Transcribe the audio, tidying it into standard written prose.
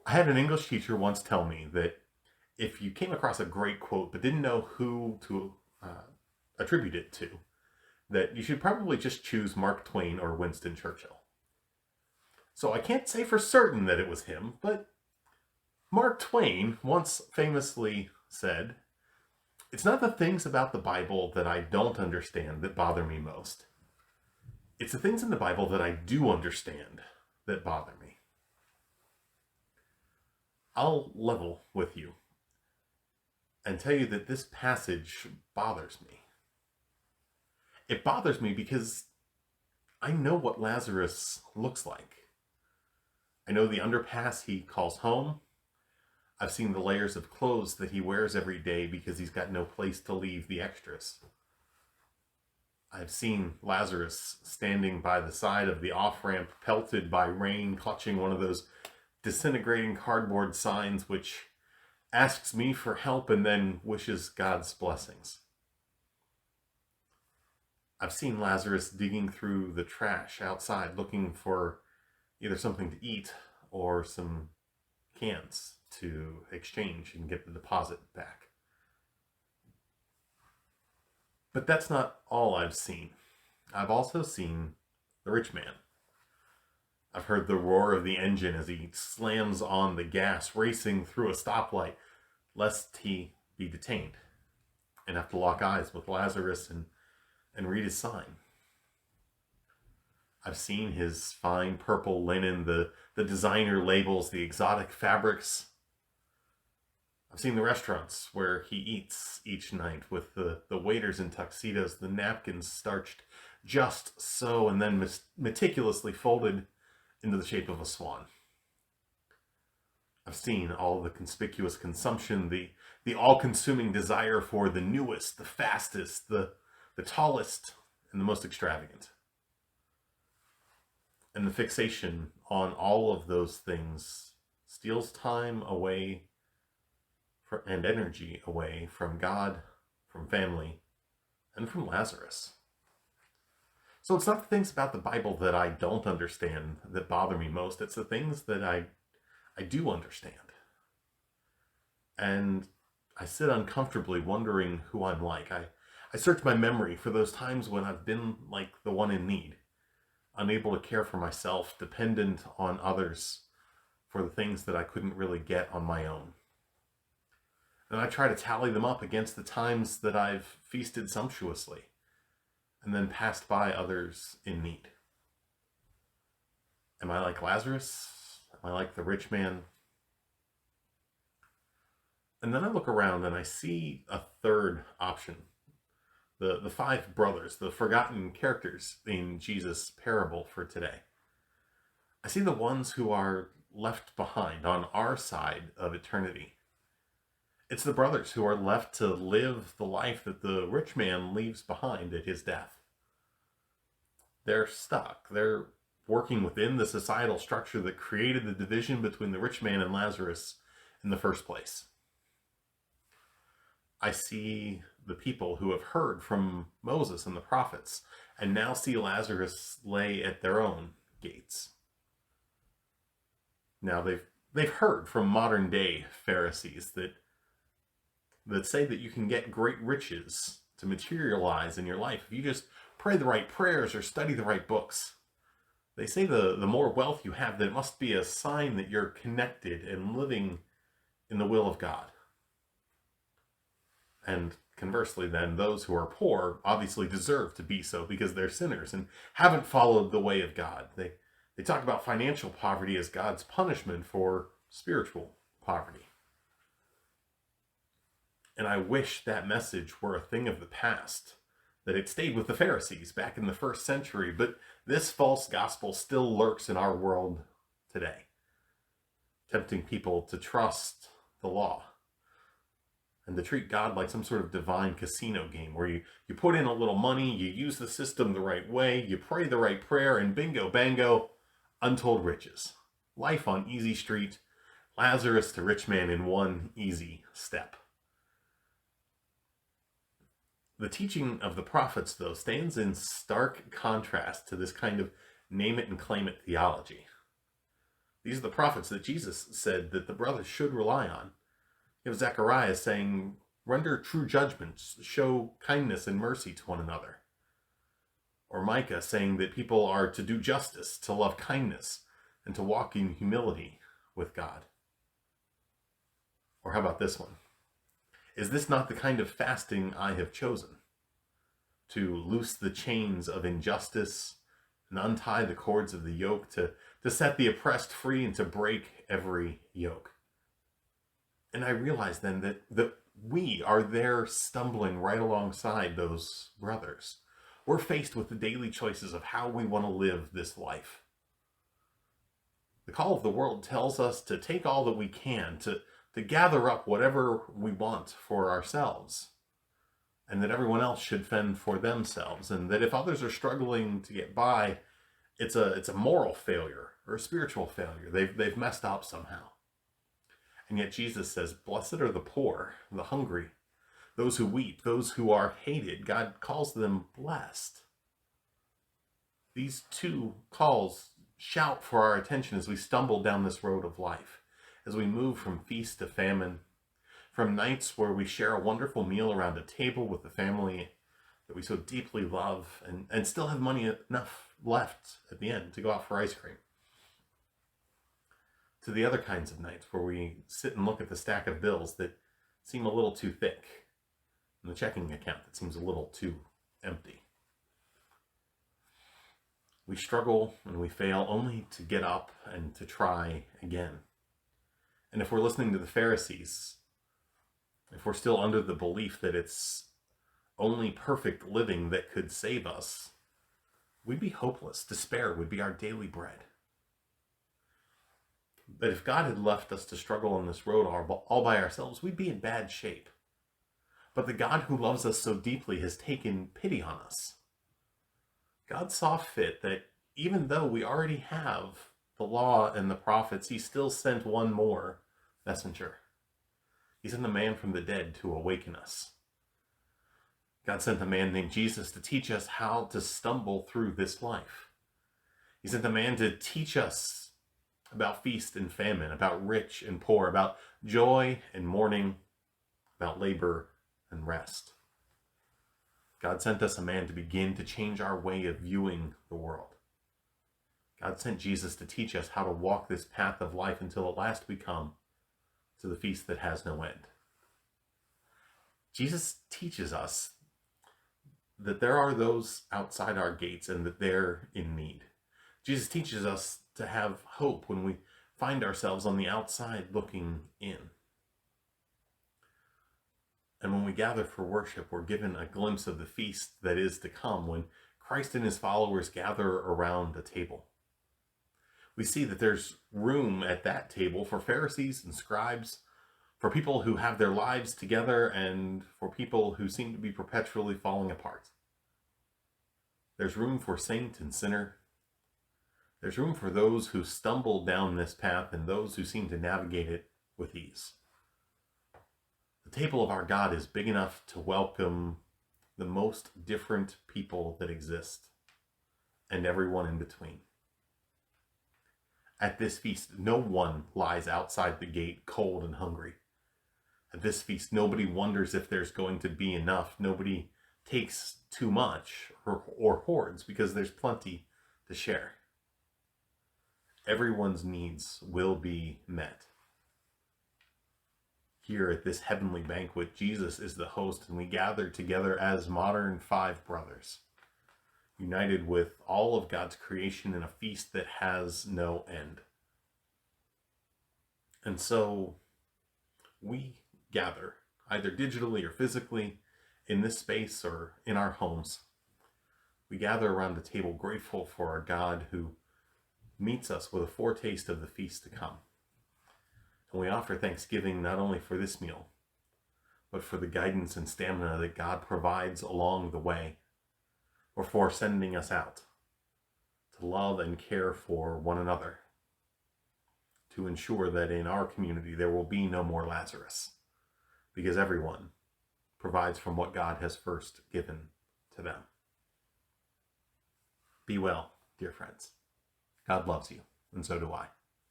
I had an English teacher once tell me that if you came across a great quote but didn't know who to attribute it to, that you should probably just choose Mark Twain or Winston Churchill. So I can't say for certain that it was him, but Mark Twain once famously said, "It's not the things about the Bible that I don't understand that bother me most. It's the things in the Bible that I do understand that bother me." I'll level with you and tell you that this passage bothers me. It bothers me because I know what Lazarus looks like. I know the underpass he calls home. I've seen the layers of clothes that he wears every day because he's got no place to leave the extras. I've seen Lazarus standing by the side of the off ramp, pelted by rain, clutching one of those disintegrating cardboard signs which asks me for help and then wishes God's blessings. I've seen Lazarus digging through the trash outside looking for either something to eat or some cans to exchange and get the deposit back. But that's not all I've seen. I've also seen the rich man. I've heard the roar of the engine as he slams on the gas, racing through a stoplight, lest he be detained and have to lock eyes with Lazarus and read his sign. I've seen his fine purple linen, the designer labels, the exotic fabrics. I've seen the restaurants where he eats each night with the waiters in tuxedos, the napkins starched just so and then meticulously folded into the shape of a swan. I've seen all the conspicuous consumption, the all-consuming desire for the newest, the fastest, the tallest, and the most extravagant. And the fixation on all of those things steals time away and energy away from God, from family, and from Lazarus. So it's not the things about the Bible that I don't understand that bother me most. It's the things that I do understand. And I sit uncomfortably wondering who I'm like. I search my memory for those times when I've been like the one in need, unable to care for myself, dependent on others for the things that I couldn't really get on my own. And I try to tally them up against the times that I've feasted sumptuously and then passed by others in need. Am I like Lazarus? Am I like the rich man? And then I look around and I see a third option. The five brothers, the forgotten characters in Jesus' parable for today. I see the ones who are left behind on our side of eternity. It's the brothers who are left to live the life that the rich man leaves behind at his death. They're stuck. They're working within the societal structure that created the division between the rich man and Lazarus in the first place. I see the people who have heard from Moses and the prophets and now see Lazarus lay at their own gates. Now they've heard from modern day Pharisees that say that you can get great riches to materialize in your life if you just pray the right prayers or study the right books. They say the more wealth you have, that it must be a sign that you're connected and living in the will of God. And conversely, then, those who are poor obviously deserve to be so because they're sinners and haven't followed the way of God. They talk about financial poverty as God's punishment for spiritual poverty. And I wish that message were a thing of the past, that it stayed with the Pharisees back in the first century, but this false gospel still lurks in our world today, tempting people to trust the law and to treat God like some sort of divine casino game where you put in a little money, you use the system the right way, you pray the right prayer, and bingo, bango, untold riches. Life on easy street, Lazarus to rich man in one easy step. The teaching of the prophets, though, stands in stark contrast to this kind of name it and claim it theology. These are the prophets that Jesus said that the brothers should rely on. You have Zechariah saying, render true judgments, show kindness and mercy to one another. Or Micah saying that people are to do justice, to love kindness, and to walk in humility with God. Or how about this one? Is this not the kind of fasting I have chosen? To loose the chains of injustice and untie the cords of the yoke, to set the oppressed free and to break every yoke. And I realize then that we are there stumbling right alongside those brothers. We're faced with the daily choices of how we want to live this life. The call of the world tells us to take all that we can, to gather up whatever we want for ourselves, and that everyone else should fend for themselves, and that if others are struggling to get by, it's a moral failure or a spiritual failure. They've messed up somehow. And yet Jesus says, blessed are the poor, the hungry, those who weep, those who are hated. God calls them blessed. These two calls shout for our attention as we stumble down this road of life, as we move from feast to famine, from nights where we share a wonderful meal around a table with the family that we so deeply love, and still have money enough left at the end to go out for ice cream, to the other kinds of nights where we sit and look at the stack of bills that seem a little too thick, and the checking account that seems a little too empty. We struggle and we fail only to get up and to try again. And if we're listening to the Pharisees, if we're still under the belief that it's only perfect living that could save us, we'd be hopeless. Despair would be our daily bread. But if God had left us to struggle on this road all by ourselves, we'd be in bad shape. But the God who loves us so deeply has taken pity on us. God saw fit that even though we already have the law and the prophets, he still sent one more messenger. He sent a man from the dead to awaken us. God sent a man named Jesus to teach us how to stumble through this life. He sent a man to teach us about feast and famine, about rich and poor, about joy and mourning, about labor and rest. God sent us a man to begin to change our way of viewing the world. God sent Jesus to teach us how to walk this path of life until at last we come to the feast that has no end. Jesus teaches us that there are those outside our gates and that they're in need. Jesus teaches us to have hope when we find ourselves on the outside looking in. And when we gather for worship, we're given a glimpse of the feast that is to come when Christ and his followers gather around a table. We see that there's room at that table for Pharisees and scribes, for people who have their lives together, and for people who seem to be perpetually falling apart. There's room for saint and sinner. There's room for those who stumble down this path and those who seem to navigate it with ease. The table of our God is big enough to welcome the most different people that exist, and everyone in between. At this feast, no one lies outside the gate cold and hungry. At this feast, nobody wonders if there's going to be enough. Nobody takes too much or hoards, because there's plenty to share. Everyone's needs will be met. Here at this heavenly banquet, Jesus is the host, and we gather together as modern five brothers, united with all of God's creation in a feast that has no end. And so we gather, either digitally or physically, in this space or in our homes. We gather around the table grateful for our God who meets us with a foretaste of the feast to come. And we offer thanksgiving not only for this meal, but for the guidance and stamina that God provides along the way, or for sending us out to love and care for one another, to ensure that in our community there will be no more Lazarus, because everyone provides from what God has first given to them. Be well, dear friends. God loves you, and so do I.